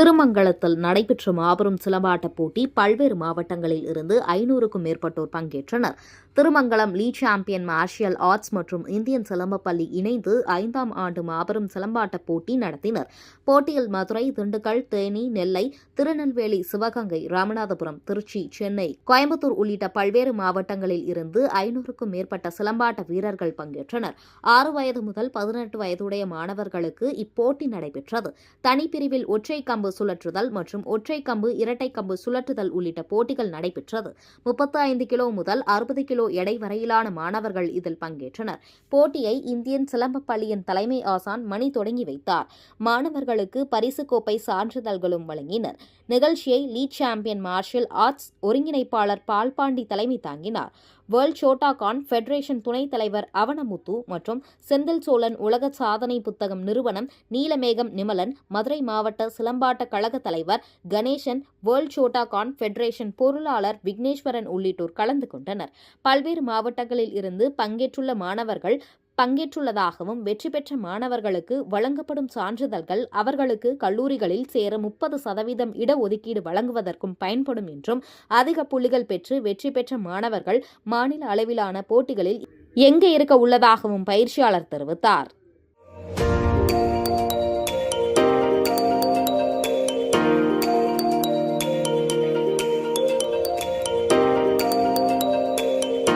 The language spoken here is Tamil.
திருமங்கலத்தில் நடைபெற்ற மாபெரும் சிலம்பாட்டப் போட்டி பல்வேறு மாவட்டங்களில் இருந்து 500க்கும் மேற்பட்டோர் பங்கேற்றனர். திருமங்கலம் லீ சாம்பியன் மார்ஷியல் ஆர்ட்ஸ் மற்றும் இந்தியன் சிலம்பப் பள்ளி இணைந்து 5ஆம் ஆண்டு மாபெரும் சிலம்பாட்டப் போட்டி நடத்தினர். போட்டியில் மதுரை, திண்டுக்கல், தேனி, நெல்லை, திருநெல்வேலி, சிவகங்கை, ராமநாதபுரம், திருச்சி, சென்னை, கோயம்புத்தூர் உள்ளிட்ட பல்வேறு மாவட்டங்களில் இருந்து 500க்கும் மேற்பட்ட சிலம்பாட்ட வீரர்கள் பங்கேற்றனர். 6 வயது முதல் 18 வயதுடைய மாணவர்களுக்கு இப்போட்டி நடைபெற்றது. தனிப்பிரிவில் ஒற்றை கம்பு சுழற்றுதல் மற்றும் ஒற்றை கம்பு, இரட்டை கம்பு சுழற்றுதல் உள்ளிட்ட போட்டிகள் நடைபெற்றது. 35 கிலோ முதல் 60 கிலோ எடை வரையிலான மாணவர்கள் இதில் பங்கேற்றனர். போட்டியை இந்தியன் சிலம்பப் பள்ளியின் தலைமை ஆசான் மணி தொடங்கி வைத்தார். மாணவர்களுக்கு பரிசு கோப்பை, சான்றிதழ்களும் வழங்கினர். நிகழ்ச்சியை லீ சாம்பியன் மார்ஷியல் ஆர்ட்ஸ் ஒருங்கிணைப்பாளர் பால்பாண்டி தலைமை தாங்கினார். வேர்ல்ட் ஷோட்டாகான் ஃபெடரேஷன் துணைத் தலைவர் அவனமுத்து மற்றும் செந்தில் சோழன் உலக சாதனை புத்தகம் நிறுவனம் நீலமேகம் நிமலன், மதுரை மாவட்ட சிலம்பாட்ட கழக தலைவர் கணேசன், வேர்ல்ட் ஷோட்டாகான் ஃபெடரேஷன் பொருளாளர் விக்னேஸ்வரன் உள்ளிட்டோர் கலந்து கொண்டனர். பல்வேறு மாவட்டங்களில் இருந்து பங்கேற்றுள்ள மாணவர்கள் பங்கேற்றுள்ளதாகவும், வெற்றி பெற்ற மாணவர்களுக்கு வழங்கப்படும் சான்றிதழ்கள் அவர்களுக்கு கல்லூரிகளில் சேர 30% இடஒதுக்கீடு வழங்குவதற்கும் பயன்படும் என்றும், அதிக புள்ளிகள் பெற்று வெற்றி பெற்ற மாணவர்கள் மாநில அளவிலான போட்டிகளில் எங்கே இருக்க உள்ளதாகவும் பயிற்சியாளர் தெரிவித்தார்.